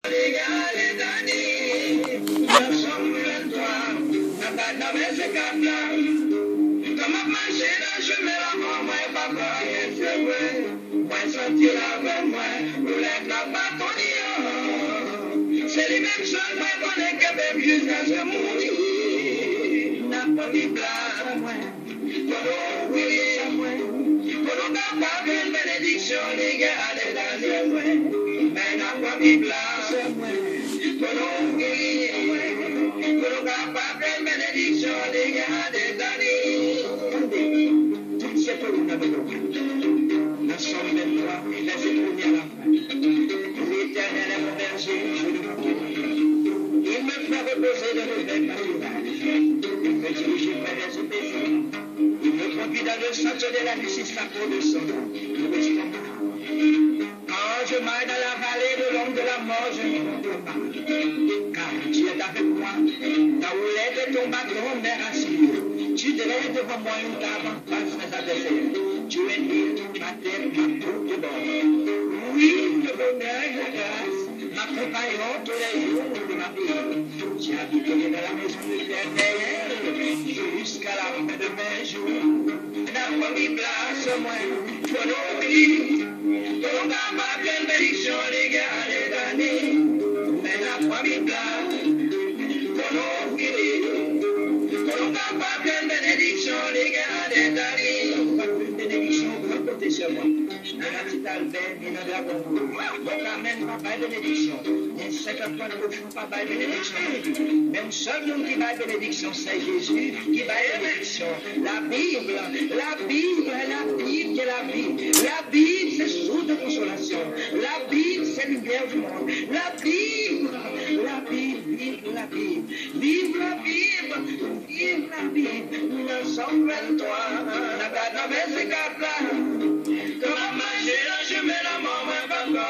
Les gars, les années, nous sommes 23, n'a pas de ce cap-là. Comment marcher là, je mets la main, moi, papa, et c'est vrai. Moi, sortir avec moi, nous les pas ton lion. C'est les mêmes choses, moi, qu'on est capable jusqu'à ce mourir. N'a pas mis place, moi. Pour oui, moi. Pour nous capable une bénédiction, les gars, les années, moi. Mais n'a pas mis place, moi. Pour nous oui, moi. Pour nous capable une bénédiction, les gars, les années. Tout ce que nous avons nous sommes 23, et là c'est tourné à la fin. L'Éternel est mon berger, je ne vous quitte. Il me fait reposer dans le vert pâturage. Il me dirige vers les eaux paisibles. Il me conduit dans le centre de la justice, la cour de son nom. Il me dit quand je m'aille dans la vallée de l'ombre de la mort, je ne crains pas. Car tu es avec moi. Ta houlette de ton bâton me rassure. Tu dresses devant moi une table en face mes adversaires. Tu es né, ma tête, ma coupe de bord. Oui, le bonheur et la grâce m'accompagneront tous les jours de ma vie. J'habiterai dans la maison de l'Éternel jusqu'à la fin de mes jours. N'a pas mis place, moi, pour l'oubli. Pour ma pleine bénédiction, les gars, les années. Mais n'a pas mis place, pour l'oubli. Pour ma pleine bénédiction, les gars, les années. Bénédiction, vous comptez sur moi. Dans la petite Albert, et dans la Congo. Donc, amène, papa, bénédiction. Et 50 points de fond, papa, bénédiction. Même seul nom qui va bénédiction, c'est Jésus qui va bénédiction. La Bible, la Bible, la Bible, c'est la Bible. La Bible, c'est source de consolation. La Bible, c'est lumière du monde. La Bible, la Bible, vive la Bible. Vive la Bible, vive la Bible. 1923, la date de ce cap-là. Comment marcher là, je mets la main, moi, papa.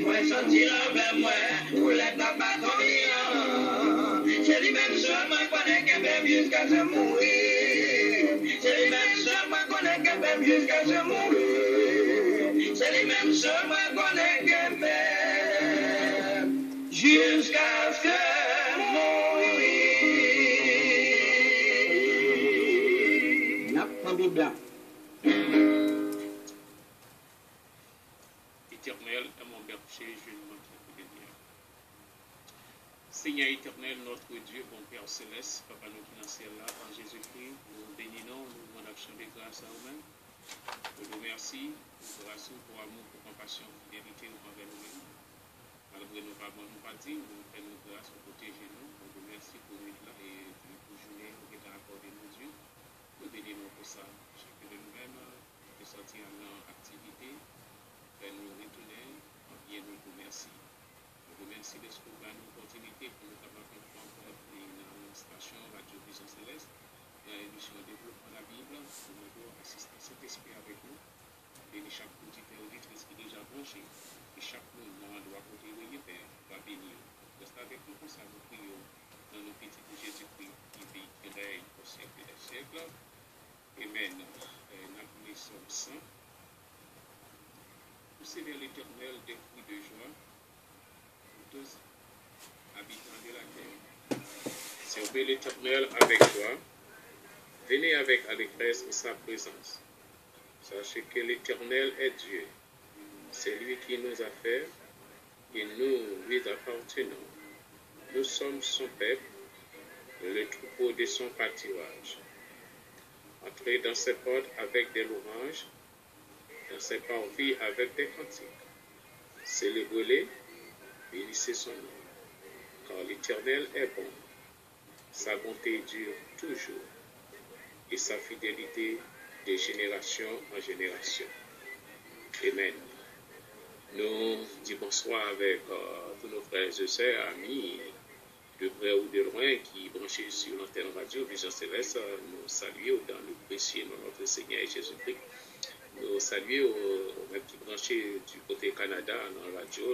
Moi, sortir avec moi, pour les tabacs en riant. C'est les mêmes choses, moi, qu'on est capable jusqu'à se mourir. C'est les mêmes choses, moi, qu'on est capable jusqu'à se mourir. C'est les mêmes choses, moi, qu'on est capable jusqu'à se mourir. La Bible. Éternel est mon berger, je ne manquerai pas de rien. Seigneur éternel, notre Dieu, bon Père céleste, Papa nous qui dans le ciel là, en Jésus-Christ, nous bénissons, nous rendons action de grâce à vous-même. Nous vous remercions pour grâce, pour amour, pour compassion, pour fidélité envers nous-mêmes. Malgré nos pas nous pas dit, nous faisons nos grâces pour protéger nous. Nous vous remercions pour nous là et pour journée qui est accordé nous Dieu. Nous bénissons pour ça. Chacun de nous-mêmes, de sortir en activité. Nous retourner, bien nous remercie. Nous remercie de ce que nous avons une opportunité pour nous capables de faire dans la station Radio Vision Céleste, dans l'émission Développement de la Bible, pour nous assister à cet esprit avec nous. Bénis chaque auditeur et auditrice qui est déjà branché, et chaque moment doit côté de Père, va bénir. Reste avec nous pour ça, nous prions dans nos petits de Jésus-Christ qui vit, qui règne au siècle des siècles. Amen. Nous connaissons ça. Poussez vers l'Éternel des cris de joie, tous habitants de la terre. Servez l'Éternel avec joie, venez avec allégresse en sa présence. Sachez que l'Éternel est Dieu, c'est lui qui nous a fait et nous lui appartenons. Nous sommes son peuple, le troupeau de son pâturage. Entrez dans ses portes avec des louanges, dans ses parvis avec des cantiques. Célébrez-les, bénissez son nom, car l'Éternel est bon. Sa bonté dure toujours, et sa fidélité de génération en génération. Amen. Nous disons bonsoir avec tous nos frères et sœurs, amis, de près ou de loin, qui branchés sur l'antenne radio Vision Céleste. Nous saluons dans le précieux nom de notre Seigneur Jésus-Christ. Nous saluons même qui branchés du côté Canada dans la radio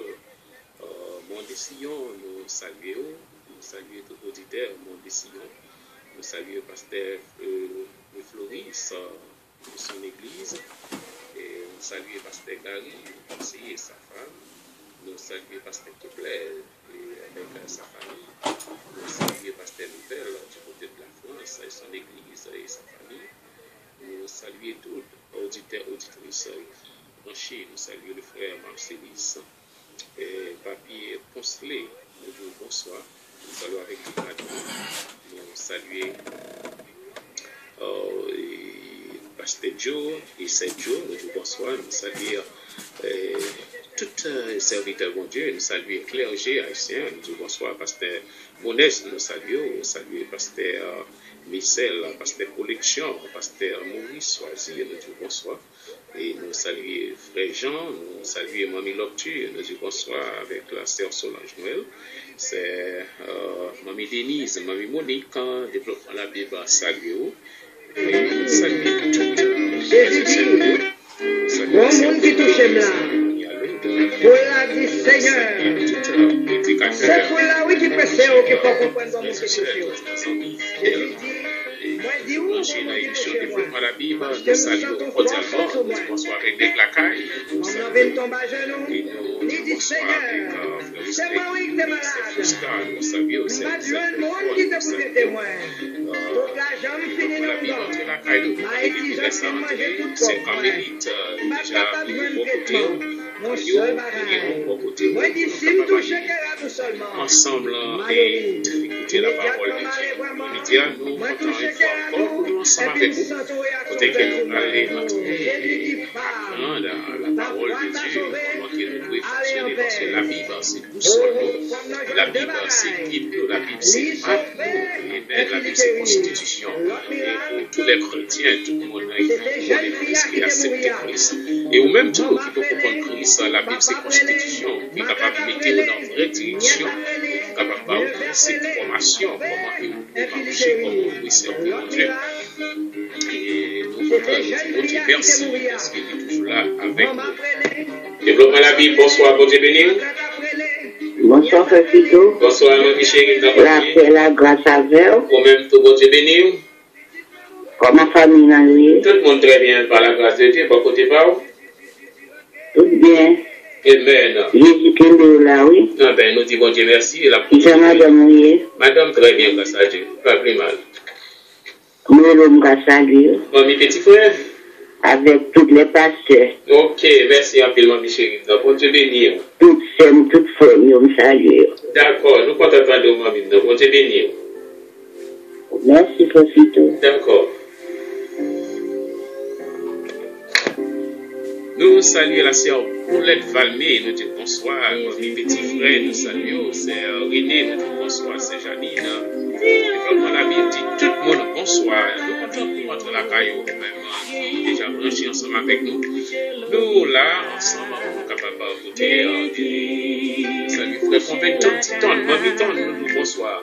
Monde de Sion. Nous saluons tout auditeur Monde de Sion. Nous saluons pasteur Floris de son église. Et nous saluons pasteur Gary aussi et sa femme. Nous saluons Pasteur Topley avec sa famille. Nous saluons Pasteur Nouvelle du côté de la France et son église et sa famille. Nous saluons tous les auditeurs et auditrices qui branchent. Nous saluons le frère Marcelis et Papier Poncelet. Nous disons bonsoir. Nous saluons avec toute la famille. Nous saluons Pasteur Joe et Saint Joe. Nous disons bonsoir. Nous saluons tout serviteur bon Dieu. Nous saluons clergé haïtien. Nous disons bonsoir. Pasteur Monès. Nous saluons Pasteur Michel, Pasteur Collection, Pasteur Maurice Choisir. Nous disons bonsoir. Et nous saluons Frère Jean, nous saluons Mamie Loctu, nous disons bonsoir avec la sœur Solange Noël. C'est Mamie Denise, Mamie Monique, développement la Bible, saluons. Et nous saluons toutes Jésus dit, mon monde qui touche là, pour la dit Seigneur, c'est pour la oui qui peut faire, qui peut comprendre mon Jésus dit, moi dis où, développement la Bible, nous saluons cordialement, nous bonsoir avec des placailles, nous saluons il dit Seigneur, c'est moi oui qui t'es malade, nous saluons ma Dieu, le monde qui t'a poussé témoin, toute la jambe finit dans le dos, ma étudiante qui mangeait tout le corps, ma papa besoin de vêtements, mon seul bagage, moi dis si me touche qu'elle a tout seulement, ensemble et écouter la parole de Dieu. Nous encore une fois, pour nous ensemble avec vous, côté que nous allons apprendre la parole de Dieu, comment que nous devons fonctionner, parce que la Bible c'est boussole, la Bible c'est guide, la Bible c'est map, et la Bible c'est constitution. Et pour tous les chrétiens, tout le monde il faut connaître Christ, qui accepte Christ. Et ou même tout le monde qui peut comprendre Christ, la Bible c'est constitution, qui est capable de mettre dans la vraie direction, capable de faire cette formation, comment il faut marcher, comment il faut servir mon Dieu. Et nous voulons dire merci, parce qu'il est toujours là avec nous. Développement la Bible, bonsoir, bon Dieu béni. Bonsoir, Frère Fito. Bonsoir, mon Michel. La paix, la grâce à vous. Quand même, tout bon Dieu béni. Comment ma famille n'a eu? Tout le monde très bien, par la grâce de Dieu, par côté par où? Tout bien. Amen. Jésus qui est là, oui. Ah ben, nous disons bon Dieu merci. C'est madame, oui. Madame, très bien, grâce à Dieu. Pas plus mal. Moi, l'homme, grâce à Dieu. Mamie, petit frère. Avec tous les pasteurs. Ok, merci un peu, mamie chérie. Bon Dieu béni. Toutes femmes, toutes femmes, nous saluons. D'accord, nous comptons de mamie. Bon Dieu béni. Merci, Frère Fito. D'accord. Nous saluons la sœur Paulette Valmé, nous disons bonsoir. Mes petits frères, nous saluons. C'est René, nous disons bonsoir. C'est Janine. Vraiment, la Bible dit tout le monde bonsoir. Nous comptons pour rentrer la caillou, vraiment, déjà branchés ensemble avec nous. Nous, là, ensemble, nous sommes capables d'écouter. Salut, frère Fontaine, Titan, Mamie Ton, nous disons bonsoir.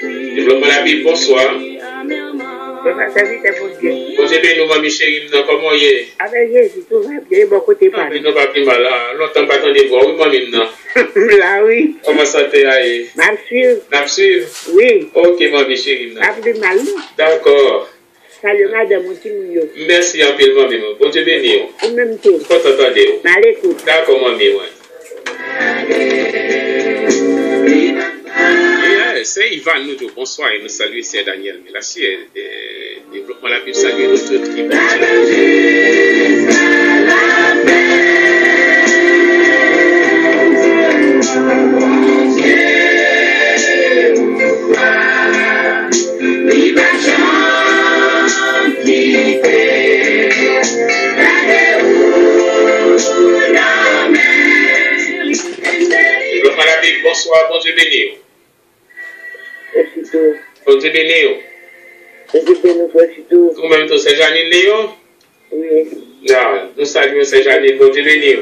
Développement la Bible, bonsoir. Bon Dieu béni, mamie chérie, comment y est? Avec Jésus, tout va bien, bon côté pas. Mais non, pas plus mal, là. Longtemps pas attendu de voir, oui, mamie, non. Là, oui. Comment ça t'est allé? M'absuivre. Oui. Ok, mamie chérie, non. Pas plus mal, non. D'accord. Salut, madame, mon petit mouillot. Merci un peu, mamie, bon Dieu béni. Au même temps. Quand t'entendez? À l'écoute. D'accord, mamie, ouais. C'est Ivan, nous disons bonsoir et nous saluons, c'est Daniel. Mais là, c'est développement la Bible, saluer notre équipe. Développement la Bible, bonsoir, bon Dieu béni. Bon Dieu béni. Vous-même, tous ces Janine Léon? Oui. Non, nous saluons ces Janine, bon Dieu béni.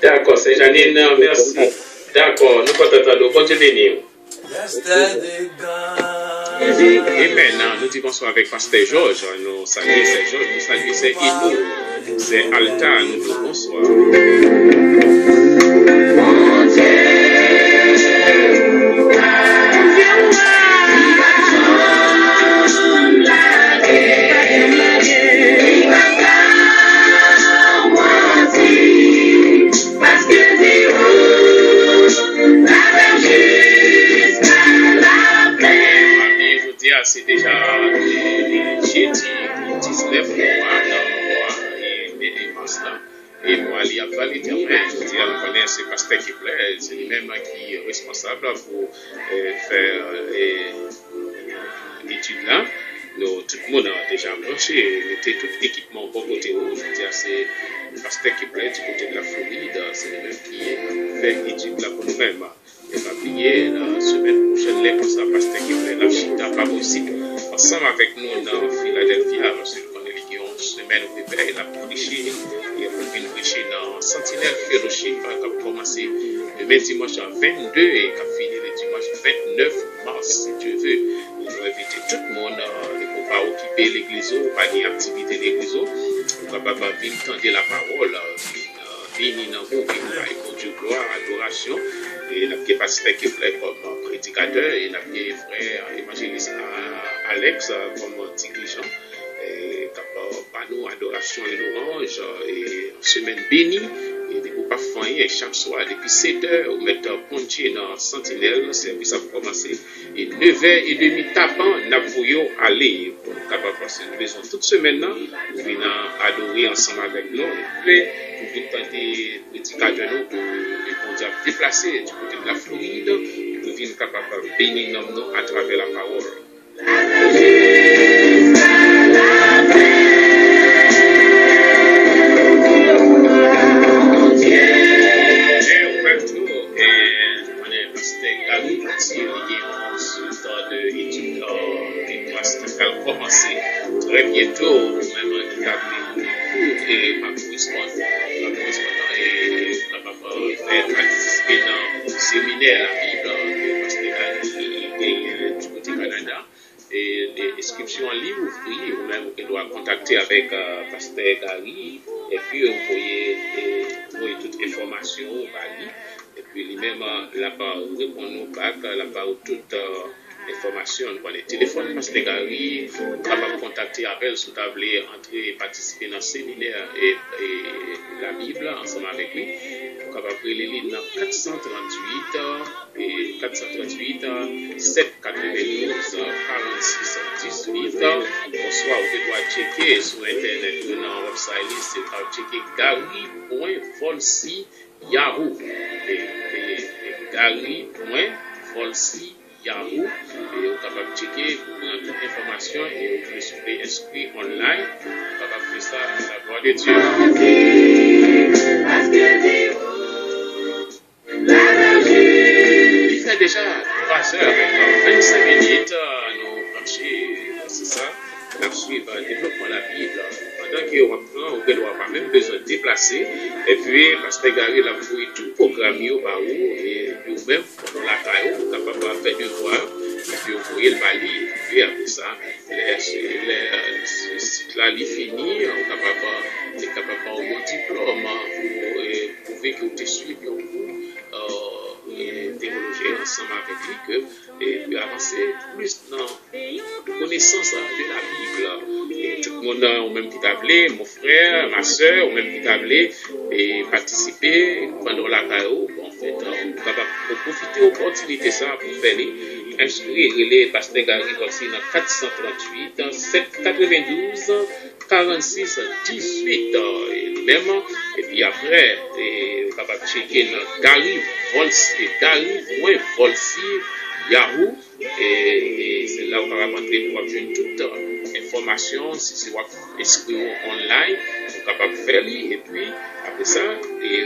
D'accord, c'est Janine, merci. D'accord, nous comptons, bon Dieu béni. Et maintenant, nous disons bonsoir avec Pasteur Georges. Nous saluons Saint Georges, nous saluons Saint Inou. C'est Alta, nous disons bonsoir. C'est déjà jeudi 19 mois et moi, il y a validé, je dis, on connaît ce pasteur qui plaît, c'est lui-même qui est responsable pour faire l'étude là. Nous, tout le monde a déjà branché, mettez tout l'équipement au bon côté haut. Je veux dire, c'est le pasteur qui plaît du côté de la Floride, c'est lui-même qui fait l'étude là pour nous-mêmes. Et va prier la semaine prochaine, les pour ça, pasteur qui plaît, la chita, pas possible. Ensemble avec nous dans Philadelphia, parce que nous connaissons une semaine où il a prêché, et on vient prêcher dans Sentinelle Fellowship, qui a commencé le même dimanche 22 et qui a fini le dimanche 29 mars, si Dieu veut. Nous invitons tout le monde pour pas occuper l'église, pas d'une activité de l'église, pour pas venir tendre la parole, venir dans vous, pour Dieu gloire, adoration. Et la pasteur qui est comme prédicateur, et la frère évangéliste Alex comme dirigeant. Et par nous, adoration et louange, et semaine bénie, et des pas faillir chaque soir, depuis 7h, on met un pontier dans Sentinelle, le service a commencé, et 9h30 tapant, nous aller, pour nous capables de passer une maison toute semaine, nous venons adorer ensemble avec nous, et puis, pour nous tenter prédicateurs, nous, pour nous déplacer du côté de la Floride, et nous venons capables de bénir nous à travers la parole. Très bientôt, même et ma correspondant et faire participer dans le séminaire la Bible de Pasteur Gary du côté Canada et des inscriptions en ligne ouvrées ou même on doit contacter avec Pasteur Gary et puis vous pouvez toute information au Bali et puis lui-même là-bas répondre au bac là-bas toute information pour les téléphones parce que Gary capable de contacter avec si vous voulez entrer et participer dans le séminaire et la Bible ensemble avec lui vous capable de les lignes 438 et 438 792 46 18 bonsoir vous pouvez checker sur internet dans le website c'est pour checker gary.volsi.yahoo et gary.volsi Yahoo, et vous êtes capable de checker pour prendre toute l'information et vous pouvez se faire inscrire online. Vous êtes capable de faire ça à la gloire de Dieu. Il fait déjà 3 heures avec 25 minutes, nous brancher, c'est ça, nous suivre le développement de la Bible. Pendant qu'on reprend, on ne doit pas même besoin de déplacer. Et puis, Pasteur Gary a pris tout le programme par où, et nous-mêmes, pendant la taille, on est capable de faire devoir, et puis on voyait le Bali. Et puis après ça, ce cycle-là, il finit, on est capable d'avoir un bon diplôme pour prouver que vous êtes suivi au cours. Théologie ensemble avec lui et puis avancer plus dans la connaissance de la Bible. Et tout le monde a même qui t'a appelé, mon frère, ma soeur, ou même qui t'a appelé et participer pendant la carrière. En fait, on va profiter de l'opportunité ça pour faire inscrire les Pasteur Gary aussi dans 438 792 46 18 même et puis après on va checker dans Gary.volsi Yahoo et c'est là où on va rentrer pour obtenir toute information si c'est inscrit online on est capable de faire et puis après ça et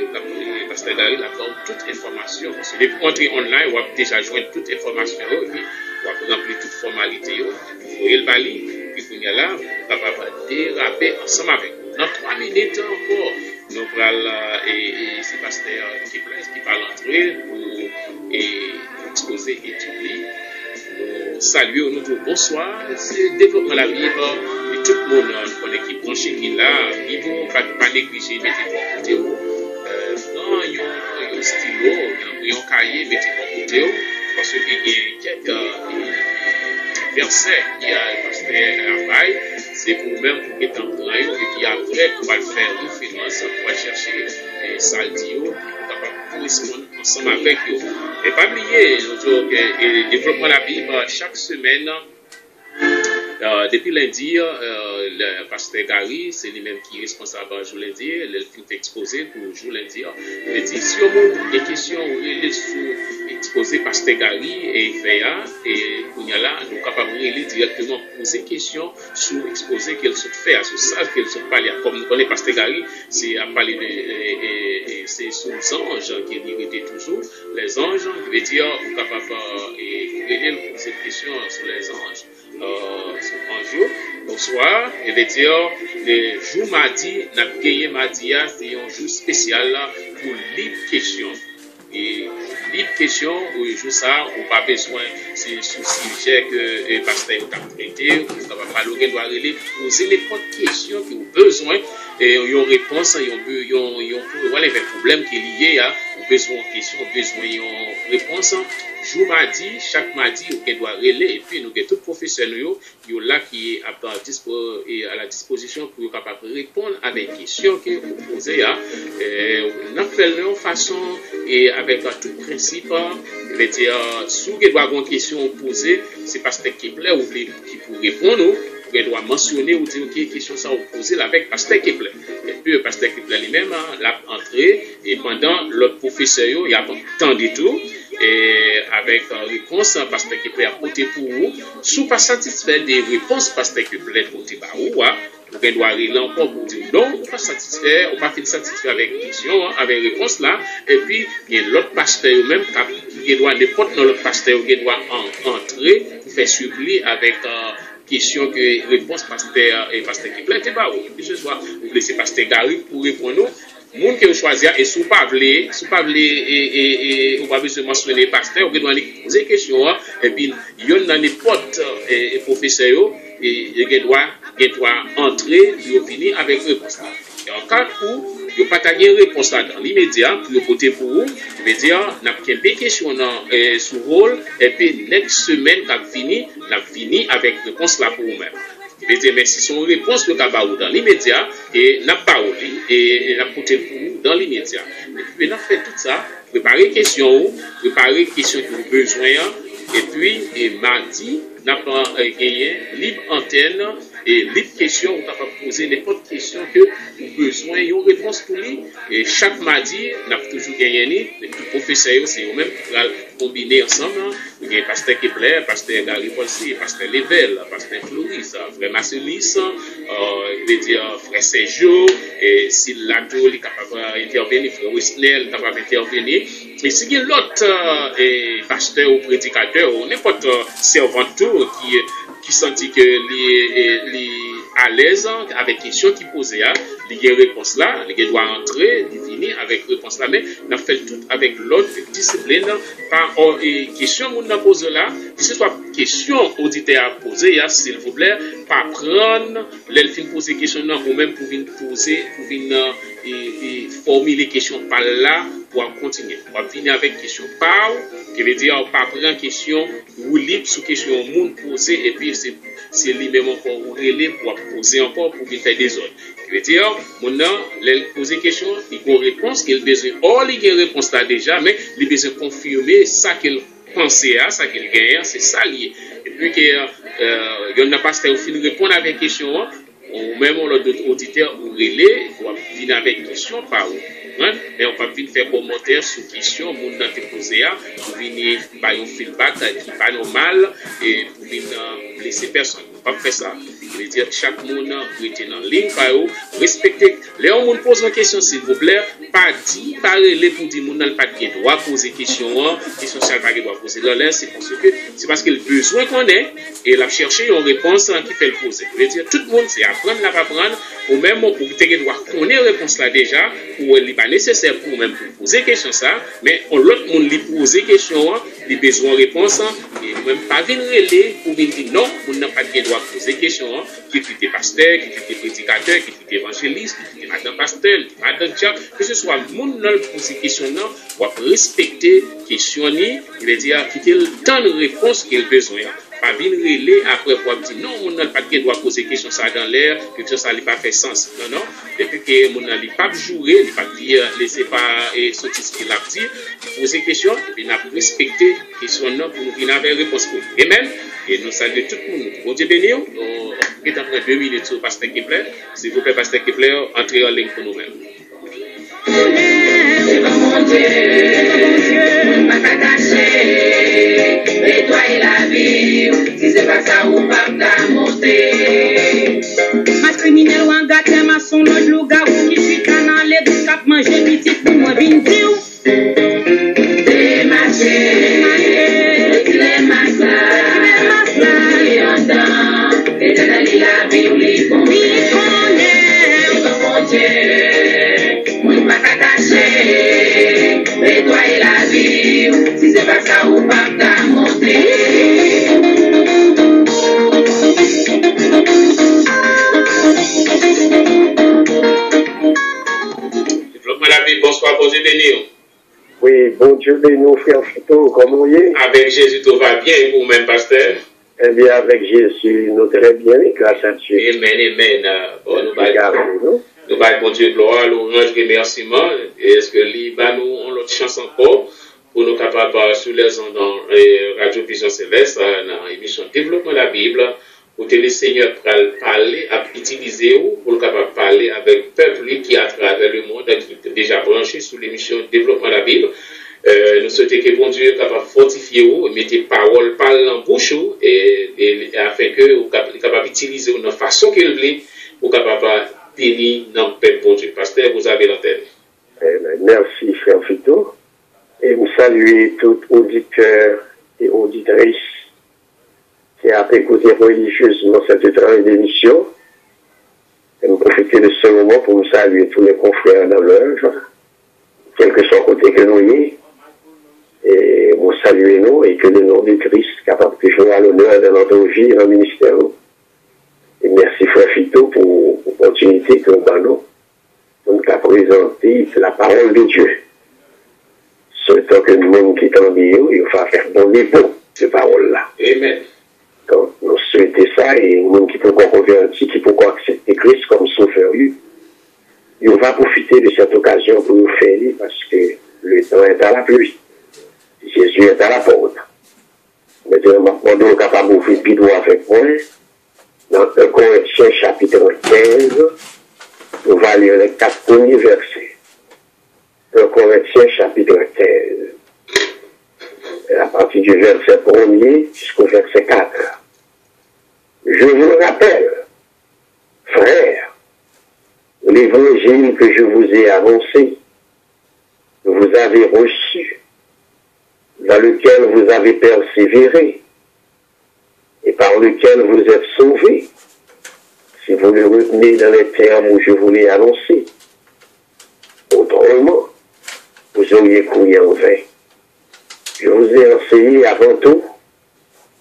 Pasteur Gary a toute information c'est depuis entrer online on va déjà joindre toute information et puis on va remplir toute formalité vous voyez le Bali puis qu'on y a là on est capable de déraper ensemble avec nous dans 3 minutes encore nous allons et c'est Pasteur qui va l'entrer pour exposer étudier nous saluons nous disons bonsoir c'est développement de la Bible tout le monde qui branche qui là, il ne faut pas négliger, mettez de côté. Non, il y a un stylo, il y a un cahier, mettez de côté. Parce qu'il y a quelques versets qui a le pasteur c'est pour même pour être en train et puis après pour faire référence pour chercher ça dit pour correspondre ensemble avec eux. Et pas oublier le développement de la Bible chaque semaine. Depuis lundi, le pasteur Gary, c'est lui-même qui est responsable jour lundi, il fait exposé pour jour lundi. Il dit si on a des questions exposées pasteur Gary et Féa, et on y a là, nous sommes capables de directement poser des questions sur exposé qu'elle se fait, sur ça qu'elle se parle. Comme nous connaissons pasteur Gary, c'est à parler de c'est sur les anges qui est toujours. Les anges, qui veut dire, nous sommes capables de poser des questions sur les anges. Un jour, au soir, il veut dire, le jour mardi, n'a gagné mardi, c'est un jour spécial pour libre question. Et libre question, où jour ça, on n'a pas besoin, c'est sous sujet que le pasteur a traité, on va parler, doit poser les questions qui ont besoin, et ils ont réponse, ils ont les problèmes qui sont liés à besoin de questions, besoin de réponse. Jour mardi, chaque mardi, on doit relayer et puis nous avons tout professeur nous là qui est à la disposition pour capable répondre à des questions que vous posez. On a fait de façon et avec tout principe. C'est-à-dire, si vous avez une question posée, c'est pasteur Kepler qui pour répondre. Vous doit mentionner ou dire quelle question ça vous posez avec pasteur Kepler. Et puis le pasteur Kepler lui-même l'a entré et pendant l'autre professeur il a entendu tout et avec réponse pasteur Kepler a porté pour vous. Si vous pas satisfait des réponses pasteur Kepler porté par vous, vous doit aller encore pour dire non, vous pas satisfait, ou pas satisfait avec question, avec réponse là. Et puis il y a l'autre pasteur même qui doit n'importe l'autre pasteur qui doit entrer pour faire supplie avec question que réponse pasteur et pasteur Kepler t'es pas où ce soir vous laissez pasteur Gary pour répondre monde que vous choisir et si vous pas voulez et on va besoin mentionner pasteur vous doit poser question et puis il y en a n'importe professeur et il doit entrer pour finir avec réponse là et en cas où il n'y a pas de réponse là dans l'immédiat pour le côté pour vous je veux dire n'a pas de question sur rôle et puis next semaine n'a fini avec réponse là pour vous-même. Je veux dire, mais si son réponse le cabaou dans l'immédiat et n'a pas et n'a côté pour vous dans l'immédiat. Et puis n'a fait tout ça, préparer question que vous avez besoin et puis mardi n'a pas gagné libre antenne et libre question, on va poser n'importe question que vous avez besoin, il y a une réponse pour lui. Et chaque mardi, on a toujours gagné, les professeurs, c'est eux-mêmes qui vont combiner ensemble. Il y a pasteur Kepler, pasteur Gary Polsi, pasteur Level, pasteur Floris, frère Marcelis, il veut dire frère Sergio, et si Lato est capable d'intervenir, frère Wisnel est capable d'intervenir. Et si il y a l'autre pasteur ou prédicateur, ou n'importe servant qui sentit que est à l'aise avec question qui posée il y a réponse là il doit entrer il finit avec réponse là mais on fait tout avec l'autre discipline par question on a posé là que ce soit question auditeur à poser s'il vous plaît pas prendre l'elfine poser question ou même pour venir poser pour venir formuler question par là pour continuer on va venir avec question par qui veut dire pas prendre question ou libre sur question monde poser et puis c'est lui-même encore relais pour poser encore pour qu'il fasse des autres. Je veux dire, maintenant, il pose des questions, il a une réponse, il a besoin, il a une réponse là déjà, mais il a besoin de confirmer ça qu'il pensait à, ça qu'il gagne, c'est ça lié. Et puis, il y en a pas qui fin répondre avec question, ou même l'autre auditeur ou relais, il doit venir avec question par où. Mais on va venir faire commentaire sur question, mon dans te poser pour venir par un feedback qui n'est pas normal et pour venir blesser personne. On va faire ça. Je veux dire, chaque monde doit être en ligne par eux, respecter. Les gens pose une question, s'il vous plaît, pas dit, pas relais pour dire mon n'a pas de droit poser question, question ça pas doit poser dans l'air, c'est parce qu'il a besoin qu'on ait et il a cherché une réponse qui fait le poser. Je veux dire, tout le monde c'est apprendre, n'a pas apprendre, ou même pour te doit connaître la réponse là déjà, ou elle n'est pas nécessaire pour même pour poser question ça, mais l'autre monde lui poser question, il a besoin de réponse, et même pas venir relais pour venir dire non, on n'a pas de droit doit poser des questions, qui était pasteur, qui était prédicateur, qui était évangéliste, qui était madame pasteur, madame diacre, que ce soit le monde qui pose des questions, doit respecter, questionner, il veut dire, quitter le temps de réponse qu'il a besoin. Pas bien relais après pour dire non, on n'a pas de doit poser question ça dans l'air, que ça n'a pas fait sens. Non, non. Depuis que mon n'a pas joué, il pas dire laisser pas et sortir ce qu'il a dit, poser question et puis n'a respecter question non pour nous venir avec réponse pour nous. Amen. Et nous saluons tout le monde. Bon Dieu béni. On est en train de 2 minutes sur Pasteur Kepler. S'il vous plaît, Pasteur Kepler, entrez en ligne pour nous-mêmes. C'est pas mon Dieu, pas ta cacher, et toi et la vie, si c'est pas ça ou pas ta monter. Ma criminel ou un gâteau, ma son l'autre loup-garou qui suit canal, les deux cap manger petit pour moi vingt-deux. Des machins, les masses, les andants, et dans la vie ou les connaît, c'est pas mon Dieu. Et toi et la vie, si c'est pas ça ou pas t'as monté. Développement la vie, bonsoir, bon Dieu béni. Oui, bon Dieu béni, frère Fito, comment vous êtes? Avec Jésus, tout va bien, et vous-même, pasteur? Eh bien, avec Jésus, nous très bien, grâce à Dieu. Amen, amen. Bon, nous allons, bon Dieu, gloire, louange, remerciement. Et est-ce que nous on l'autre chance encore pour nous capables sur les ondes dans Radio Vision Céleste, dans l'émission Développement de la Bible, pour que le Seigneur parler, utiliser pour le capable parler avec le peuple qui à travers le monde, qui est déjà branché sur l'émission Développement de la Bible. Nous souhaitons que bon Dieu capable de fortifier vous, mettez parole en bouche et afin que vous capable d'utiliser de façon qu'il veut pour capable bénir dans le peuple bon Dieu. Pasteur, vous avez l'antenne. Merci, frère Fito. Et vous saluez tout auditeur et auditrice qui a écouté religieusement cette étrange émission. Et nous profitons de ce moment pour nous saluer tous les confrères dans l'œuvre, quel que soit le côté que nous y et vous saluez nous et que le nom de Christ capable de jouer à l'honneur de notre vie dans le ministère. Et merci frère Fito pour l'opportunité que nous avons pour nous présenter la parole de Dieu. Souhaitons que le monde qui est en bio, il va faire bon dépôt cette parole-là. Amen. Donc, nous souhaitons ça et le monde qui peut convertir, qui peut accepter Christ comme sauveur, il va profiter de cette occasion pour nous faire parce que le temps est à la pluie. Jésus est à la porte. Maintenant, on est capable d'ouvrir Bible avec moi. Dans 1 Corinthiens chapitre 15, nous allons lire les 4 premiers versets. 1 Corinthiens chapitre 15. Et à partir du verset 1er jusqu'au verset 4. Je vous rappelle, frères, l'évangile que je vous ai annoncé, que vous avez reçu, dans lequel vous avez persévéré, et par lequel vous êtes sauvés, si vous le retenez dans les termes où je vous l'ai annoncé. Autrement, vous auriez couru en vain. Je vous ai enseigné avant tout,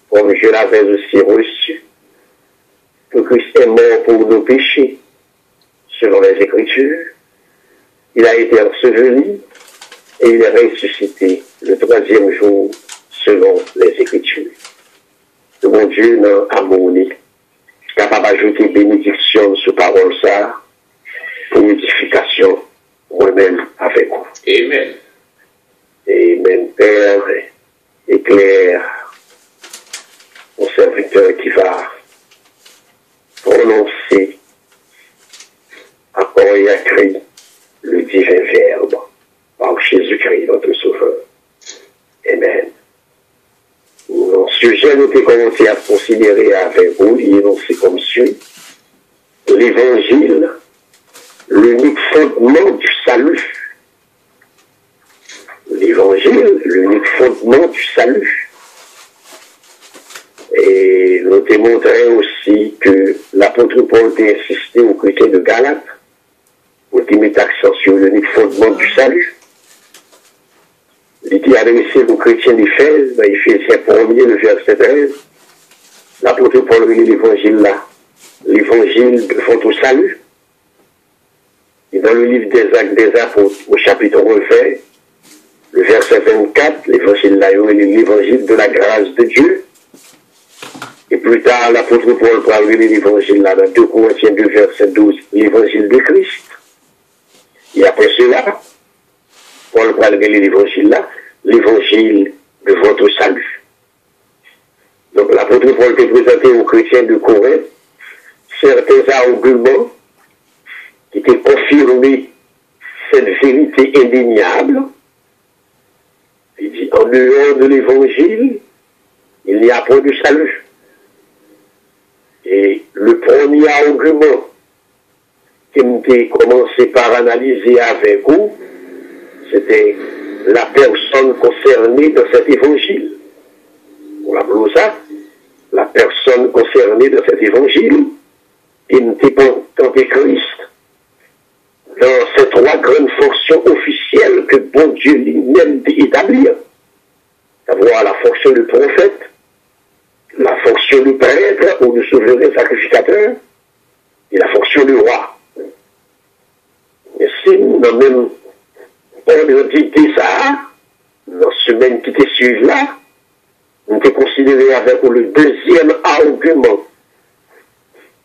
comme je l'avais aussi reçu, que Christ est mort pour nos péchés, selon les Écritures. Il a été enseveli et il est ressuscité le 3e jour, selon les Écritures. Que mon Dieu, dans harmonie, capable d'ajouter bénédiction sur parole ça, pour édification, moi-même avec vous. Amen. Amen, Père, éclaire mon serviteur qui va prononcer encore et écrit le divin Verbe par Jésus-Christ, notre Sauveur. Amen. Mon sujet, nous avons commencé à considérer avec vous, il est énoncé comme suit. L'Évangile, l'unique fondement du salut. L'Évangile, l'unique fondement du salut. Et nous démontré aussi que l'apôtre Paul a insisté aux chrétiens de Galate pour mettre accent sur l'unique fondement du salut. Il était adressé aux chrétiens d'Éphèse, dans Éphésiens 1er, le verset 13. l'apôtre Paul lit l'évangile là, l'évangile de votre salut. Et dans le livre des Actes des Apôtres, au chapitre 20, le verset 24, l'évangile là, il lit l'évangile de la grâce de Dieu. Et plus tard, l'apôtre Paul va lire l'évangile là, dans 2 Corinthiens 2, verset 12, l'évangile de Christ. Et après cela, Paul va lire l'évangile là, l'évangile de votre salut. Donc l'apôtre Paul peut présenter aux chrétiens de Corinthe certains arguments qui étaient confirmés cette vérité indéniable. Il dit, en dehors de l'évangile, il n'y a point de salut. Et le premier argument que j'ai commencé par analyser avec vous, c'était la personne concernée dans cet évangile. On l'appelle ça, la personne concernée dans cet évangile, qui n'était pas tant que Christ, dans ces 3 grandes fonctions officielles que bon Dieu lui-même établit, d'avoir la fonction de prophète, la fonction de prêtre ou de souverain sacrificateur, et la fonction de roi. Mais si nous n'avons même pas identifié ça, dans la semaine qui te suit là, nous avons considéré avec le deuxième argument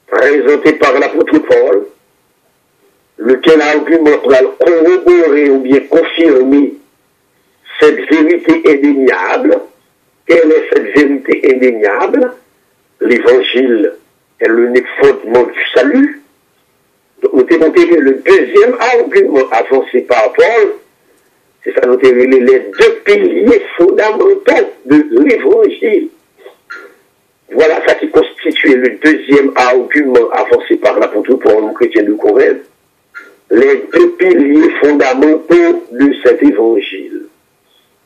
présenté par l'apôtre Paul, lequel argument va corroborer ou bien confirmer cette vérité indéniable. Quelle est cette vérité indéniable? L'évangile est l'unique fondement du salut. Donc, nous avons montré le deuxième argument avancé par Paul, c'est ça, nous avons les 2 piliers fondamentaux de l'évangile. Voilà ça qui constitue le deuxième argument avancé par l'apôtre Paul aux chrétiens de Corinthe, les 2 piliers fondamentaux de cet évangile.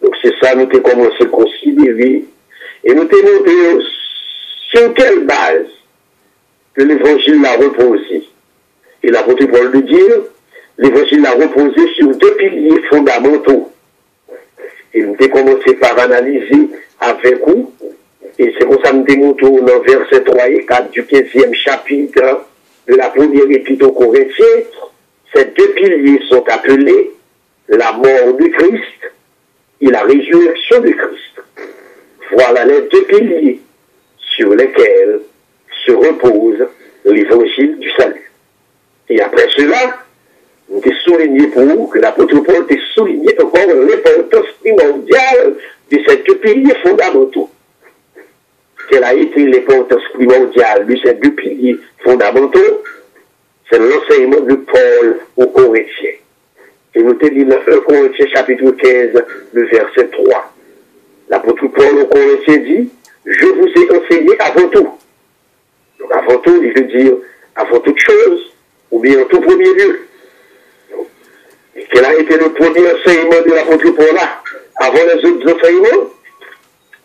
Donc c'est ça, nous avons commencé à considérer, et nous avons montré sur quelle base que l'évangile l'a reposé. Et l'apôtre Paul de dire, l'évangile l'a reposé sur 2 piliers fondamentaux. Et nous avons commencé par analyser avec vous, et c'est pour ça que nous avons montré dans versets 3 et 4 du 15e chapitre de la première épître aux Corinthiens, ces 2 piliers sont appelés la mort de Christ et la résurrection de Christ. Voilà les 2 piliers sur lesquels se repose l'évangile du salut. Et après cela, nous avons souligné pour vous que l'apôtre Paul a souligné encore l'importance primordiale de ces 2 piliers fondamentaux. Quelle a été l'importance primordiale de ces 2 piliers fondamentaux? C'est l'enseignement de Paul aux Corinthiens. Et nous te dit dans 1 Corinthiens chapitre 15, le verset 3. L'apôtre Paul aux Corinthiens dit, je vous ai enseigné avant tout. Donc avant tout, il veut dire avant toute chose, ou bien en tout premier lieu. Et quel a été le premier enseignement de l'apôtre Paul là, avant les autres enseignements?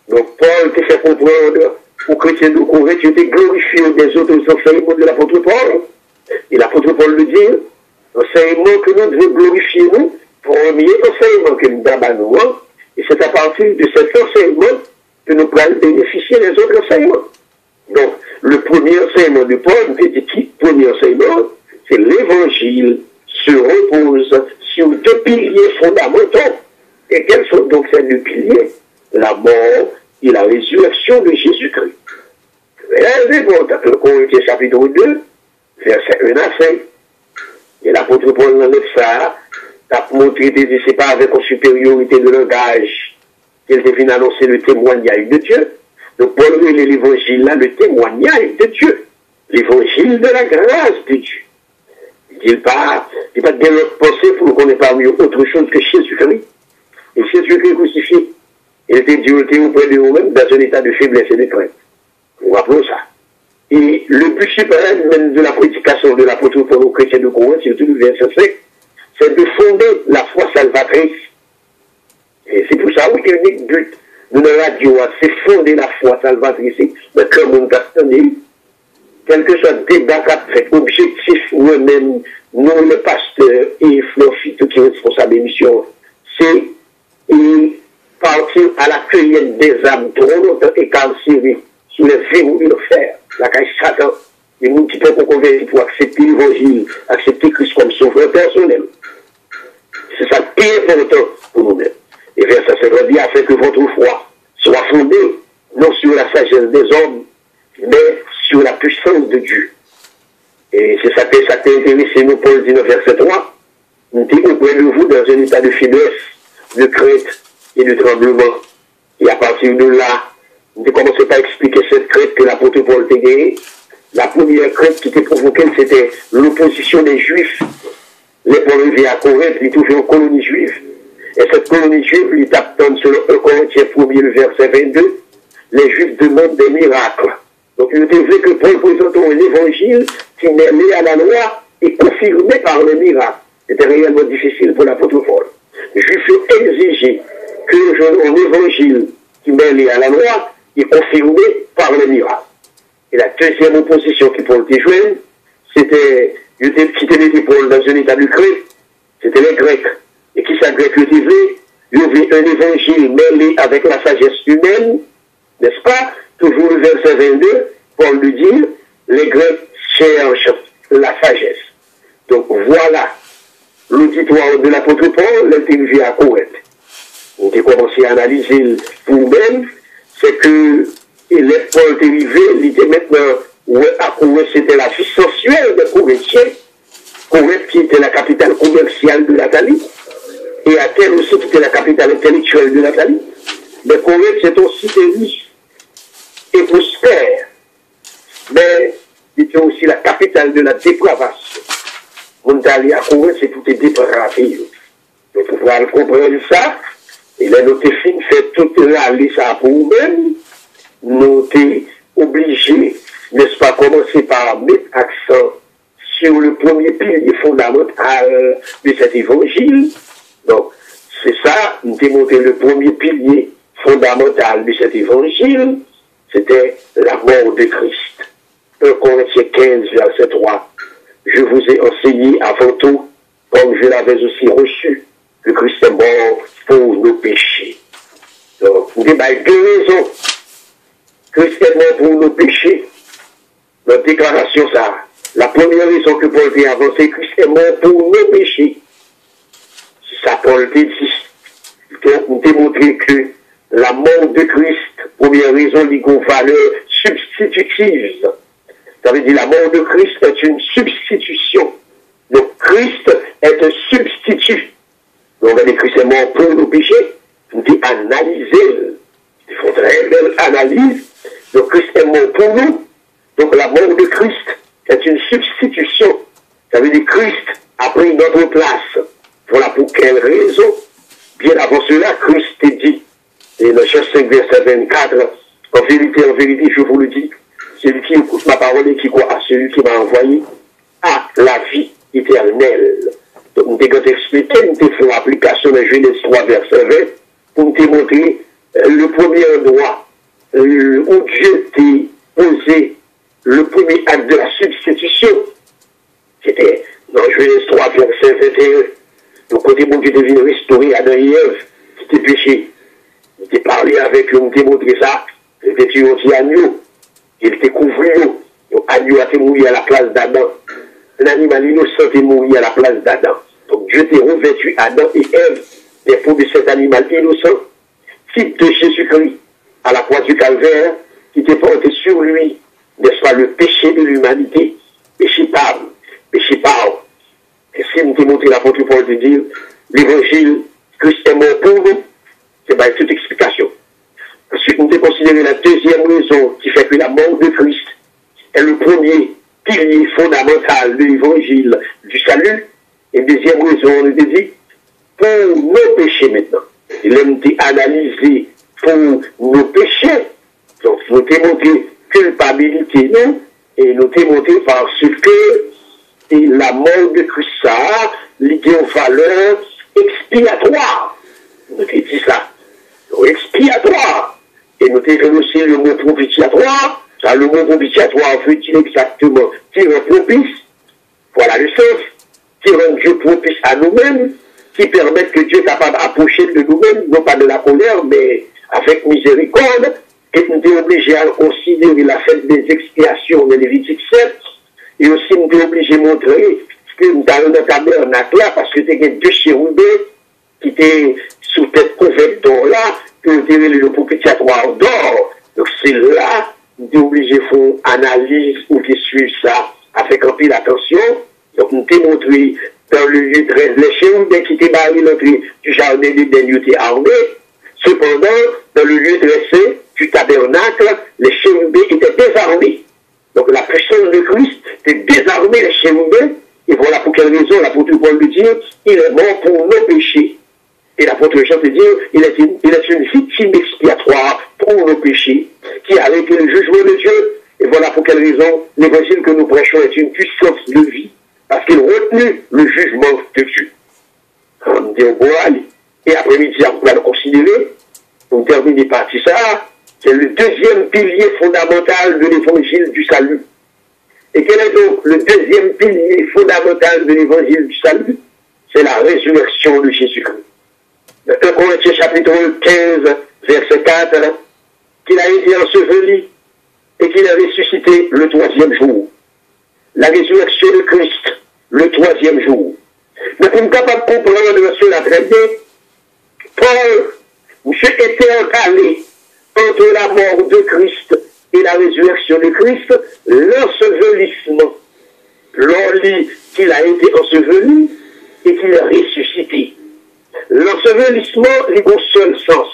Donc Paul te fait comprendre aux chrétiens de Corinthe, tu t'es glorifié des autres enseignements de l'apôtre Paul. Et l'apôtre Paul le dit, l'enseignement que nous devons glorifier nous, premier enseignement que nous avons, et c'est à partir de cet enseignement que nous pourrons bénéficier des autres enseignements. Donc, le premier enseignement de Paul, nous dit qui? Premier enseignement, c'est l'évangile se repose sur 2 piliers fondamentaux. Et quels sont donc ces 2 piliers? La mort et la résurrection de Jésus-Christ. Et là, elle répond dans le Corinthiens chapitre 2, verset 1 à 5. Et l'apôtre Paul enlève ça, a montré que ce n'est pas avec une supériorité de langage qu'il devine annoncer le témoignage de Dieu. Donc Paul met l'évangile là, le témoignage de Dieu. L'évangile de la grâce de Dieu. Il dit pas de l'autre pensée pour qu'on n'ait pas mieux autre chose que Jésus-Christ. Et Jésus-Christ crucifié. Il était Dieu auprès de nous-mêmes dans un état de faiblesse et de crainte. On rappelle ça. Et le but suprême même de la prédication de l'apôtre Paul aux chrétiens de Corinthe, surtout le verset 5, c'est de fonder la foi salvatrice. Et c'est pour ça que l'unique but de la radio, c'est fonder la foi salvatrice. Mais comme on a entendu, quel que soit le débat qu'a fait, objectif, nous-mêmes, nous, le pasteur et Fluffy, tout qui est responsable de mission, c'est partir à la cueillette des âmes trop longtemps écarcérées sous les verrous de l'enfer, la caille Satan, et nous qui peuvent convaincre pour accepter l'évangile, accepter Christ comme sauveur personnel. C'est ça qui est important pour nous-mêmes. Et verset 50 dit, afin que votre foi soit fondée, non sur la sagesse des hommes, mais sur la puissance de Dieu. Et c'est ça qui a intéressé nous, Paul 19, verset 3. Nous sommes auprès de vous dans un état de faiblesse, de crainte et de tremblement. Et à partir de là, nous avons commencé par expliquer cette crainte que l'apôtre Paul a gagnée. La première crainte qui était provoquée, c'était l'opposition des Juifs. Les Paul arrivés à Corinthe, ils trouvaient une colonie juive. Et cette colonie juive, ils tapent selon 1 Corinthiens 1er, le verset 22, les Juifs demandent des miracles. Donc il était vrai que Paul présente un évangile qui n'est lié à la loi et confirmé par les miracles. C'était réellement difficile pour l'apôtre Paul. Les Juifs exigeaient que un évangile qui n'est lié à la loi est confirmé par les miracles. Et la deuxième opposition qui Paul était jouée, c'était qui tenait Paul dans un état de crainte, c'était les Grecs. Et qui s'est Grec était vrai, il y avait un évangile mêlé avec la sagesse humaine, n'est-ce pas? Toujours le verset 22, Paul lui dit, les Grecs cherchent la sagesse. Donc voilà l'auditoire de l'apôtre Paul, l'interview à Corinthe. On a commencé à analyser pour nous-mêmes, c'est que les Paul est arrivé, il était maintenant, à Corinthe, c'était la vie sensuelle des Corinthiens, Corinthe qui était la capitale commerciale de l'Italie, et Athènes aussi qui était la capitale intellectuelle de l'Italie. Mais Corinthe, c'est aussi riche et prospère. Mais c'était aussi la capitale de la dépravation. On est allé à Corinthe, c'est tout est dépravé. Donc, pour pouvoir comprendre ça, et là, notre film fait tout aller ça pour nous-mêmes. Nous sommes obligés, n'est-ce pas, commencer par mettre accent sur le premier pilier fondamental de cet évangile. Donc, c'est ça, nous démontrons le premier pilier fondamental de cet évangile, c'était la mort de Christ. 1 Corinthiens 15, verset 3. Je vous ai enseigné avant tout, comme je l'avais aussi reçu, que Christ est mort pour nos péchés. Donc, nous avons deux raisons. Christ est mort pour nos péchés. Notre déclaration, ça. La première raison que Paul a avancée, Christ est mort pour nos péchés. Ça, Paul te dit. Donc, nous démontrons que la mort de Christ, première raison, il y a une valeur substitutive. Ça veut dire la mort de Christ est une substitution. Donc, Christ est un substitut. Donc, on a dit Christ est mort pour nos péchés. Nous devons analyser. Il faut très belle analyse. Donc, Christ est mort pour nous. Donc, la mort de Christ est une substitution. Ça veut dire Christ a pris notre place. Voilà pour quelle raison. Bien avant cela, Christ est dit, et dans Jean 5, verset 24, en vérité, je vous le dis, celui qui écoute ma parole et qui croit à celui qui m'a envoyé, a la vie éternelle. Donc, nous devons expliquer, nous devons faire application de Genèse 3, verset 20, pour nous démontrer le premier endroit où Dieu t'a posé le premier acte de la substitution. C'était dans Genèse 3, verset 21. Donc, côté bon Dieu devait restaurer Adam et Ève qui étaient péchés. Il était parlé avec eux, il était montré ça. Il était tué aussi agneau. Il était couvert. Donc, agneau a été mourir à la place d'Adam. Un animal innocent est mort à la place d'Adam. Donc, Dieu t'a revêtu Adam et Ève des peaux de cet animal innocent, type de Jésus-Christ, à la croix du calvaire, qui était porté sur lui, n'est-ce pas, le péché de l'humanité, péché par. Et si nous te montré l'apôtre Paul de dire, l'évangile, Christ est mort pour nous, c'est pas toute explication. Ensuite, nous devons considérer la deuxième raison qui fait que la mort de Christ est le premier pilier fondamental de l'évangile du salut. Et deuxième raison, on nous dit, pour nos péchés maintenant. Il a été analysé pour nos péchés. Donc, nous démontrer culpabilité, non, et nous démontrer parce que et la mort de Christ, ça a une valeur expiatoire. Nous avons dit ça. Expiatoire. Et nous avons aussi le mot propitiatoire. Ça, le mot propitiatoire veut dire exactement qui rend propice. Voilà le sens. Qui rend Dieu propice à nous-mêmes. Qui permet que Dieu est capable d'approcher de nous-mêmes, non pas de la colère, mais avec miséricorde. et nous sommes obligés à considérer la fête des expiations de Lévitique 7, et aussi nous sommes obligés de montrer que nous avons dans le tabernacle là, parce que il y a deux chérubins qui étaient sous tête couverte d'or là, que nous avons le propitiatoire d'or. Donc c'est là, nous sommes obligés de faire une analyse ou de suivre ça avec un peu d'attention. Donc nous avons montré dans le lieu 13, les chérubins qui étaient barrés l'entrée du jardin d'Éden étaient armés. Cependant, dans le lieu dressé du tabernacle, les chérubins étaient désarmés. Donc la personne de Christ était désarmée, les chérubins. Et voilà pour quelle raison l'apôtre Paul veut dire, il est mort pour nos péchés. Et l'apôtre Jean veut dire, il est une victime expiatoire pour nos péchés, qui a arrêté le jugement de Dieu. Et voilà pour quelle raison l'évangile que nous prêchons est une puissance de vie, parce qu'il retenu le jugement de Dieu. On dit, bon, allez. Et après-midi, on va le considérer, pour terminer par ça, c'est le deuxième pilier fondamental de l'évangile du salut. Et quel est donc le deuxième pilier fondamental de l'évangile du salut? C'est la résurrection de Jésus-Christ. Dans 1 Corinthiens chapitre 15, verset 4, qu'il a été enseveli et qu'il a ressuscité le troisième jour. La résurrection de Christ, le troisième jour. Mais pour nous capables de comprendre cela très bien, Paul, monsieur était encalé entre la mort de Christ et la résurrection de Christ, l'ensevelissement. L'on lit qu'il a été enseveli et qu'il a ressuscité. L'ensevelissement, il a un seul sens.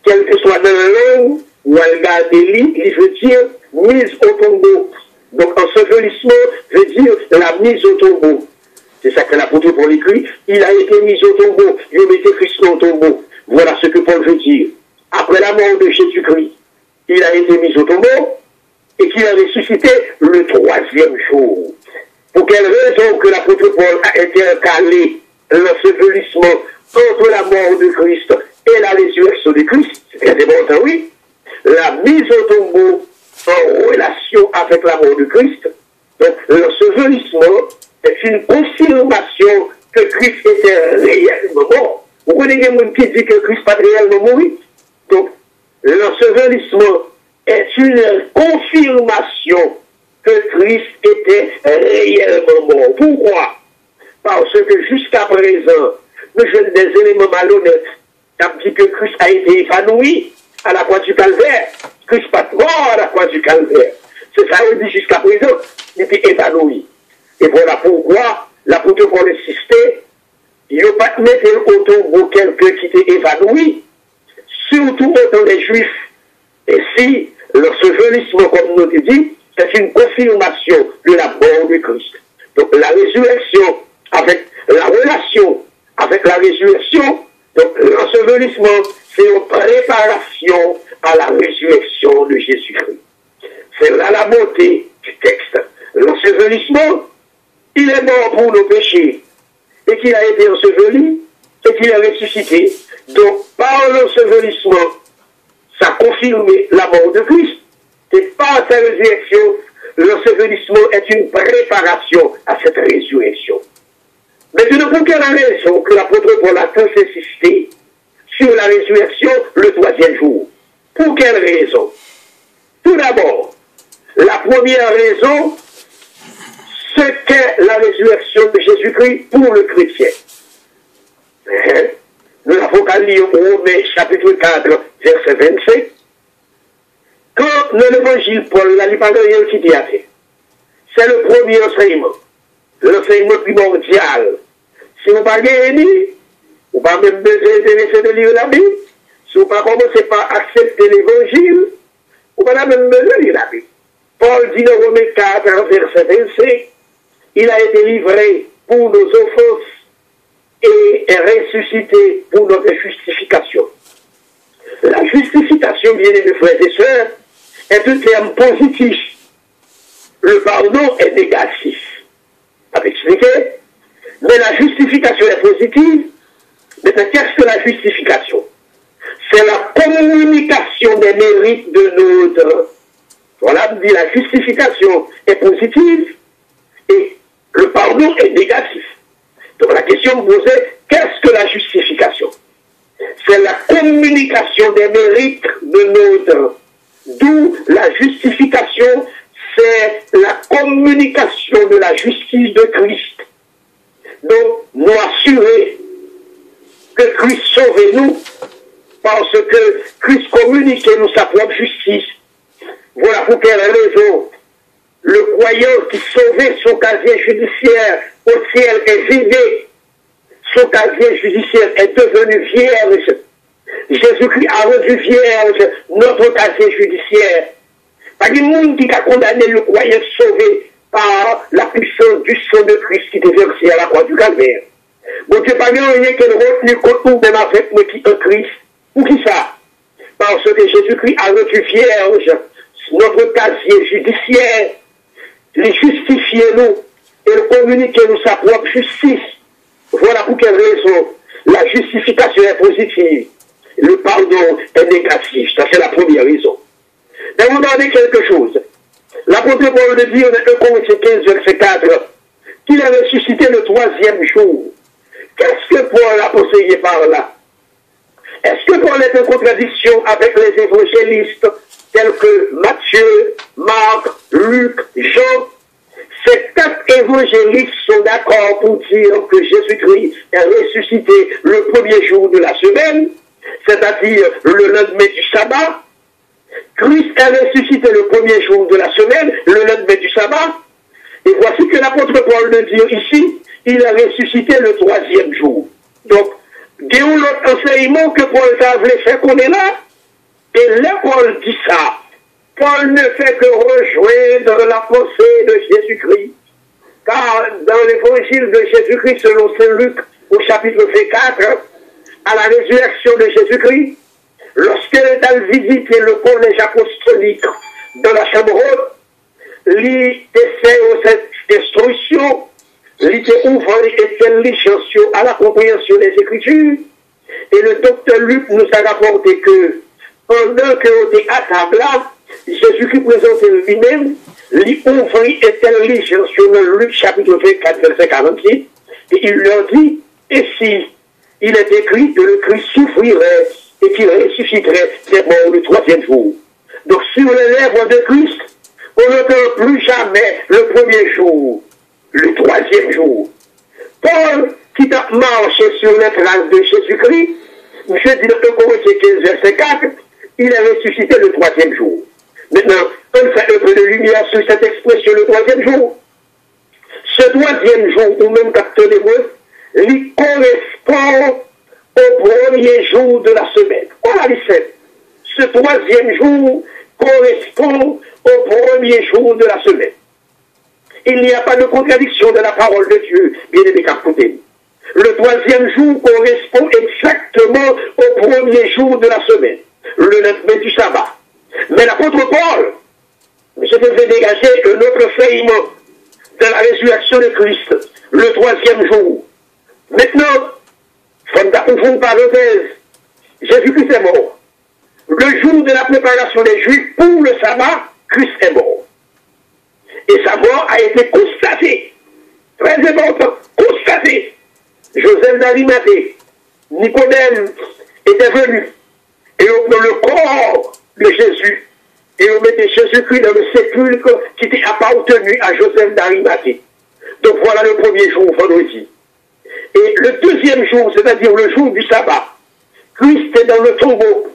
Quel que soit dans la langue ou à regarder, il veut dire mise au tombeau. Donc ensevelissement veut dire la mise au tombeau. C'est ça que l'apôtre Paul écrit. Il a été mis au tombeau. Il a mis Christ au tombeau. Voilà ce que Paul veut dire. Après la mort de Jésus-Christ, il a été mis au tombeau et qu'il a ressuscité le troisième jour. Pour quelle raison que l'apôtre Paul a été encalé l'ensevelissement entre la mort de Christ et la résurrection de Christ? C'est très important, oui. La mise au tombeau en relation avec la mort de Christ. Donc l'ensevelissement est une confirmation que Christ était réellement mort. Vous connaissez quelqu'un qui dit que Christ n'est pas réellement mort? Donc l'ensevelissement est une confirmation que Christ était réellement mort. Pourquoi? Parce que jusqu'à présent, nous jeunes des éléments malhonnêtes qui dit que Christ a été évanoui à la croix du calvaire. Christ n'est pas mort à la croix du calvaire. C'est ça qu'on dit jusqu'à présent, il était évanoui. Et voilà pourquoi l'apôtre Paul insistait, il n'a pas mis au tombeau quelqu'un qui était évanoui, surtout autant les Juifs. Et si l'ensevelissement, comme nous l'avons dit, c'est une confirmation de la mort de Christ. Donc la résurrection, avec la relation avec la résurrection, donc l'ensevelissement, c'est une préparation à la résurrection de Jésus-Christ. C'est là la beauté du texte. L'ensevelissement, il est mort pour nos péchés, et qu'il a été enseveli, et qu'il a ressuscité. Donc, par l'ensevelissement, ça confirme la mort de Christ. Et par sa résurrection, l'ensevelissement est une préparation à cette résurrection. Maintenant, pour quelle raison que l'apôtre Paul a tant insisté sur la résurrection le troisième jour? Pour quelle raison? Tout d'abord, la première raison, ce qu'est la résurrection de Jésus-Christ pour le chrétien. Nous l'avons qu'à lire au Romains chapitre 4, verset 25. Quand dans l'évangile Paul, il n'a pas rien qui dit à faire. C'est le premier enseignement. L'enseignement primordial. Si vous n'avez pas gagné, vous n'avez pas même besoin de lire la Bible. Si vous n'avez pas commencé par accepter l'évangile, vous n'avez pas même besoin de lire la Bible. Paul dit dans Romains 4, verset 25, il a été livré pour nos offenses et est ressuscité pour notre justification. La justification, bien aimés frères et sœurs, est un terme positif. Le pardon est négatif. Avec expliqué. Mais la justification est positive. Mais qu'est-ce que la justification? C'est la communication des mérites de notre. Voilà, dit la justification est positive et le pardon est négatif. Donc la question me posait, qu'est-ce que la justification? C'est la communication des mérites de notre. D'où la justification, c'est la communication de la justice de Christ. Donc, nous assurer que Christ sauve nous, parce que Christ communique nous sa propre justice. Voilà pour quelle raison le croyant qui sauvait son casier judiciaire au ciel est vidé, son casier judiciaire est devenu vierge. Jésus-Christ a rendu vierge notre casier judiciaire. Pas du monde qui a condamné le croyant sauvé par la puissance du sang de Christ qui était versé à la croix du Calvaire. Bon Dieu, pas rien qu'elle retenu contre nous, même avec nous qui en Christ. Ou qui ça? Parce que Jésus-Christ a rendu vierge notre casier judiciaire. Il justifie nous et communique nous sa propre justice. Voilà pour quelle raison la justification est positive. Le pardon est négatif. Ça, c'est la première raison. Mais regardez quelque chose. L'apôtre Paul le dit en 1 Corinthiens 15, verset 4, qu'il a ressuscité le 3e jour. Qu'est-ce que Paul a possédé par là? Est-ce que Paul est en contradiction avec les évangélistes tels que Matthieu, Marc, Luc, Jean? Ces 4 évangélistes sont d'accord pour dire que Jésus-Christ est ressuscité le premier jour de la semaine, c'est-à-dire le lendemain du sabbat. Christ est ressuscité le premier jour de la semaine, le lendemain du sabbat. Et voici que l'apôtre Paul le dit ici, il a ressuscité le 3e jour. Donc, il y a un autre enseignement que Paul a voulu faire qu'on est là. Et là, Paul dit ça. Paul ne fait que rejoindre la pensée de Jésus-Christ. Car dans l'évangile de Jésus-Christ, selon Saint Luc, au chapitre 4, à la résurrection de Jésus-Christ, lorsqu'il est allé visiter le collège apostolique dans la chambre haute, il essaie cette instruction, il ouvre l'intelligence à la compréhension des Écritures, et le docteur Luc nous a rapporté que pendant que était à table là, Jésus-Christ présentait lui-même, il ouvre l'intelligence dans Luc chapitre 24, verset 46, et il leur dit, et si il est écrit que le Christ souffrirait et qu'il ressusciterait des morts le 3e jour. Donc sur les lèvres de Christ, on n'entend plus jamais le premier jour, le 3e jour. Paul, qui a marché sur les traces de Jésus-Christ, je dis dans 1 Corinthiens 15, verset 4, il est ressuscité le 3e jour. Maintenant, on fait un peu de lumière sur cette expression, le 3e jour. Ce 3e jour, ou même captez-moi, il correspond au premier jour de la semaine. Voilà les 7. Ce 3e jour correspond au premier jour de la semaine. Il n'y a pas de contradiction de la parole de Dieu, bien aimé capitaine. Le 3e jour correspond exactement au premier jour de la semaine, le lendemain du sabbat. Mais l'apôtre Paul, je devais dégager un autre enseignement de la résurrection de Christ, le 3e jour. Maintenant, comme ouvrir une parenthèse, Jésus-Christ est mort. Le jour de la préparation des Juifs pour le sabbat, Christ est mort. Et sa mort a été constatée. Très important, constatée. Joseph d'Arimathée, Nicodème était venu. Et dans le corps de Jésus, et on mettait Jésus-Christ dans le sépulcre qui était appartenu à Joseph d'Arimathée. Donc voilà le premier jour, vendredi. Et le 2e jour, c'est-à-dire le jour du sabbat, Christ est dans le tombeau.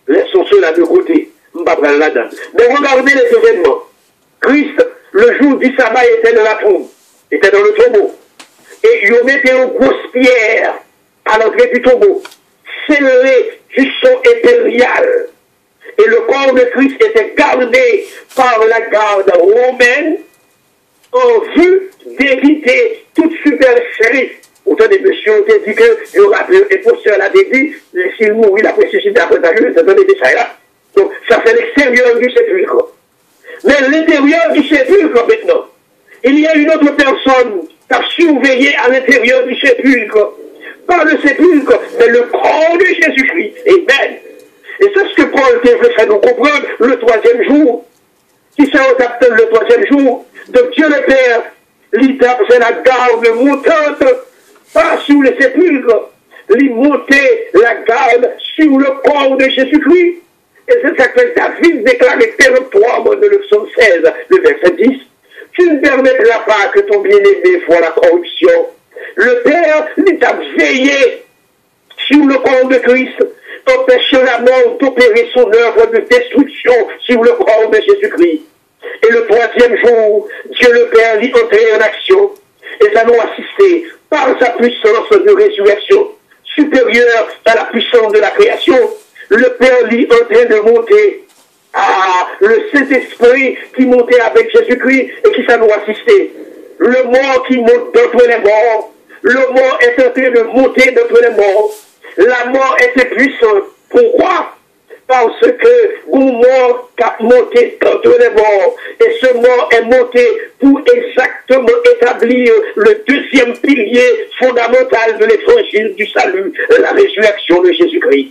Laissons cela de côté. Mais regardez les événements. Christ, le jour du sabbat, était dans la tombe, était dans le tombeau. Et il mettait une grosse pierre à l'entrée du tombeau, scellée du sceau impérial. Et le corps de Christ était gardé par la garde romaine en vue d'éviter toute supercherie. Autant des messieurs ont dit que il y aura un posteur l'a dit, s'il mourit, il a ressuscité après sa chute, ça donne des détails là. Donc, ça fait l'extérieur du sépulcre. Mais l'intérieur du sépulcre, maintenant, il y a une autre personne qui a surveillé à l'intérieur du sépulcre. Pas le sépulcre, mais le corps de Jésus-Christ. Amen. Et c'est ce que Paul devrait faire nous comprendre le 3e jour. Qui s'est au capitaine le 3e jour, de Dieu le Père, l'étape, c'est la garde montante, pas sur le sépulcre, il montait la garde sur le corps de Jésus-Christ. Et c'est ça que David déclarait péremptoirement dans le psaume 16, le verset 10. Tu ne permettras pas que ton bien-aimé voie la corruption. Le Père t'a veillé sur le corps de Christ, empêchant la mort d'opérer son œuvre de destruction sur le corps de Jésus-Christ. Et le troisième jour, Dieu le Père l'y entrait en action. Et nous allons assister par sa puissance de résurrection, supérieure à la puissance de la création. Le Père l'y entrait de monter. Ah, le Saint-Esprit qui montait avec Jésus-Christ et qui s'en nous assisté. Le mort qui monte d'entre les morts. Le mort est en train de monter d'entre les morts. La mort était puissante. Pourquoi? Parce que un mort qui a monté d'entre les morts. Et ce mort est monté pour exactement établir le deuxième pilier fondamental de l'évangile du salut, la résurrection de Jésus-Christ.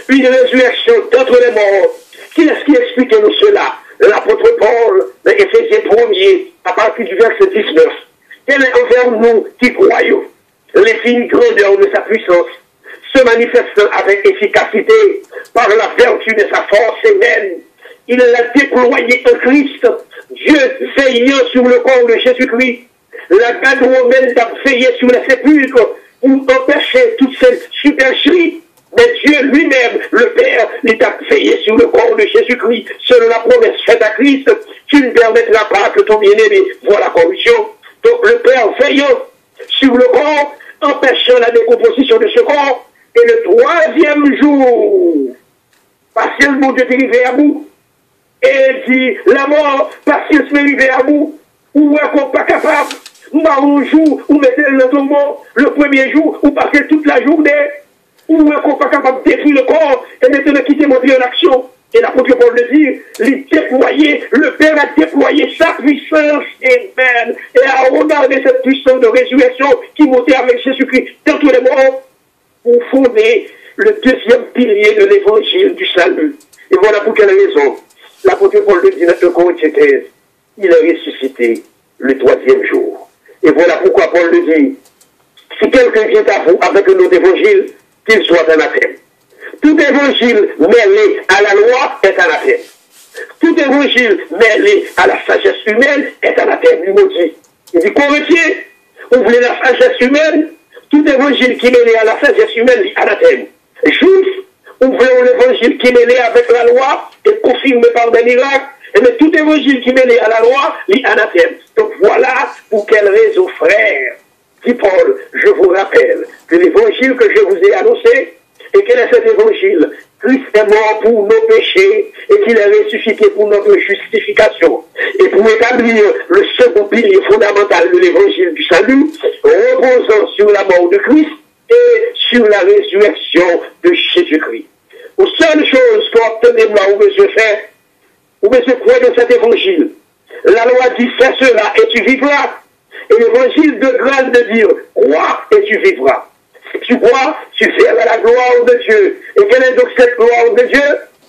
Une résurrection d'entre les morts. Qui est-ce qui explique nous cela? L'apôtre Paul, dans Éphésiens 1er, à partir du verset 19. Quel est envers nous qui croyons l'infinie grandeur de sa puissance, se manifestant avec efficacité par la vertu de sa force humaine. Il l'a déployé en Christ, Dieu veillant sur le corps de Jésus-Christ. La garde romaine a veillé sur les sépulcres pour empêcher toute cette supercherie. Mais Dieu lui-même, le Père, il a veillé sur le corps de Jésus-Christ, selon la promesse faite à Christ. Tu ne permettras pas que ton bien-aimé voie la corruption. Donc le Père veillant sur le corps, empêchant la décomposition de ce corps. Et le troisième jour, patience, mon Dieu, est arrivé à bout. Et dit, la mort, patience, est arrivé à bout. Ou est-ce qu'on n'est pas capable? Un jour, ou mettez le tourment, le premier jour, ou passez toute la journée. Ou est-ce qu'on n'est pas capable de détruire le corps et maintenant quitter mon Dieu en action? Et l'apôtre Paul le dit, le Père a déployé sa puissance humaine et a regardé cette puissance de résurrection qui montait avec Jésus-Christ dans tous les morts pour fonder le deuxième pilier de l'évangile du salut. Et voilà pour quelle raison. L'apôtre Paul le dit dans 1 Corinthiens 15, il est ressuscité le troisième jour. Et voilà pourquoi Paul le dit, si quelqu'un vient à vous avec un autre évangile, qu'il soit anathème. Tout évangile mêlé à la loi est anathème. Tout évangile mêlé à la sagesse humaine est anathème, lui maudit. Il dit, Corinthiens, vous voulez la sagesse humaine? Tout évangile qui est mêlé à la sagesse humaine est anathème. Juif, vous voulez l'évangile qui est mêlé avec la loi et confirmé par des miracles? Mais tout évangile qui est mêlé à la loi est anathème. Donc voilà pour quelle raison, frère, dit Paul, je vous rappelle que l'évangile que je vous ai annoncé, et quel est cet évangile? Christ est mort pour nos péchés et qu'il est ressuscité pour notre justification. Et pour établir le second pilier fondamental de l'évangile du salut, reposant sur la mort de Christ et sur la résurrection de Jésus-Christ. La seule chose qu'obtenez-moi ou monsieur faire, ou monsieur croire de cet évangile, la loi dit fais cela et tu vivras. Et l'évangile de grâce de dire crois et tu vivras. Si tu crois, tu verras la gloire de Dieu. Et quelle est donc cette gloire de Dieu?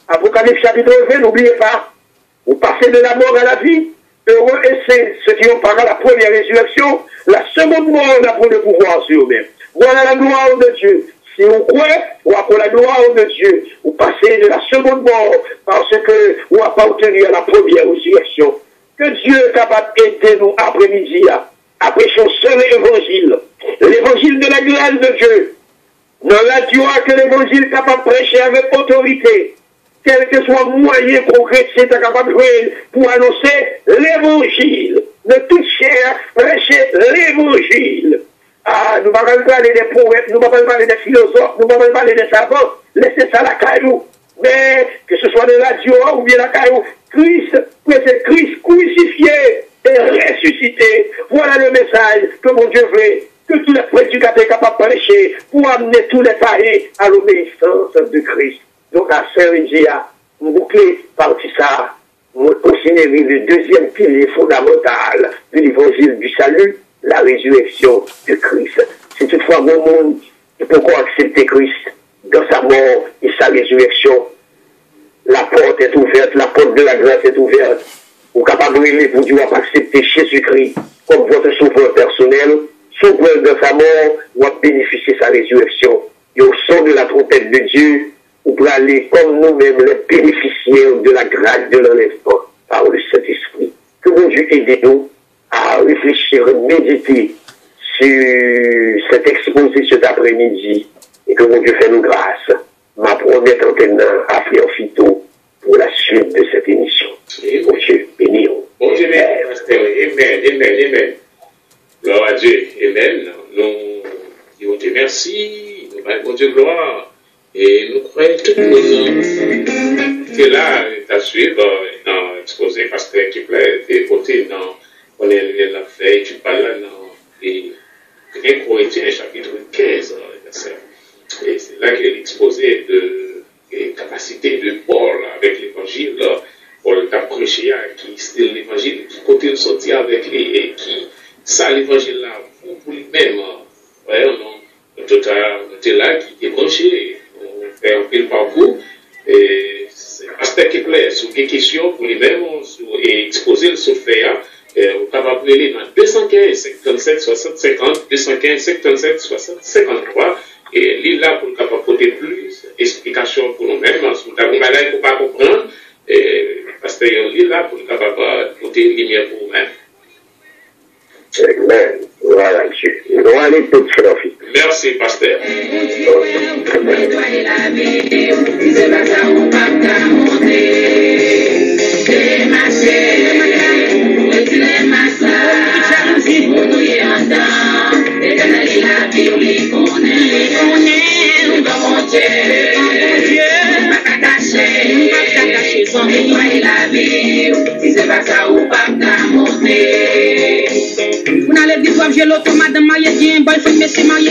Apocalypse chapitre 20, n'oubliez pas. Vous passez de la mort à la vie. Heureux et c'est ceux qui ont par la première résurrection. La seconde mort n'a pas de pouvoir sur eux-mêmes. Voilà la gloire de Dieu. Si vous croyez, ou pour la gloire de Dieu, vous passez de la seconde mort parce que vous appartenez à la première résurrection. Que Dieu est capable d'aider nous après-midi à prêcher un seul évangile. L'évangile de la grâce de Dieu. Dans la joie que l'évangile est capable de prêcher avec autorité. Quel que soit le moyen concret, c'est capable de jouer pour annoncer l'évangile. De toute chair, prêcher l'évangile. Ah, nous ne pouvons pas parler des poètes, nous ne pouvons pas parler des philosophes, nous ne pouvons pas parler des savants. Laissez ça la caillou. Mais que ce soit de la joie ou bien la caillou, Christ crucifié et ressuscité. Voilà le message que mon Dieu veut, que tous les prédicateurs capables de prêcher pour amener tous les païens à l'obéissance de Christ. Donc à Saint-Régia, on boucler par ça, on considère le deuxième pilier fondamental de l'évangile du salut, la résurrection de Christ. C'est toutefois mon monde qui peut accepter Christ dans sa mort et sa résurrection. La porte est ouverte, la porte de la grâce est ouverte. Vous êtes capable de pour Dieu accepter Jésus-Christ comme votre sauveur personnel, sauveur de sa mort, ou à bénéficier de sa résurrection. Et au son de la trompette de Dieu, ou pour aller comme nous-mêmes les bénéficiaires de la grâce de l'enlèvement par le Saint-Esprit. Que mon Dieu aide nous à réfléchir, méditer sur cet exposé cet après-midi et que mon Dieu fait nous grâce. Ma première antenne à Frère Fito pour la suite de cette émission. Mon Dieu, bénis-nous. Bon Dieu, pasteur. Amen. Gloire à Dieu. Amen. Nous disons Dieu merci. Nous parlons Dieu gloire. Et nous croyons que nous sommes là à suivre dans l'exposé pasteur qui plaît des côtés dans on est la fait, tu parles là dans les Corinthiens chapitre 15 verset. Et c'est là qu'il est exposé de capacité de Paul avec l'évangile. Paul a prêché qui c'est l'évangile qui côté de sortir avec lui et qui ça l'évangile là pour lui-même. Ouais, on total était là qui est branché, on fait un peu le parcours et c'est pasteur qui plaît sur des questions pour lui-même et exposer le fait. On va appeler dans 215 57 60 50 215 57 60 53 et l'île là pour capable apporter plus d'explications pour nous-mêmes sur ta maladie pour pas comprendre parce que l'île là pour capable apporter une lumière pour nous-mêmes. Amen. Voilà, Dieu. Nous allons tout faire. Merci, pasteur. Vous n'allez pas voir l'automate de maillot, boyfriend, mais c'est maillot,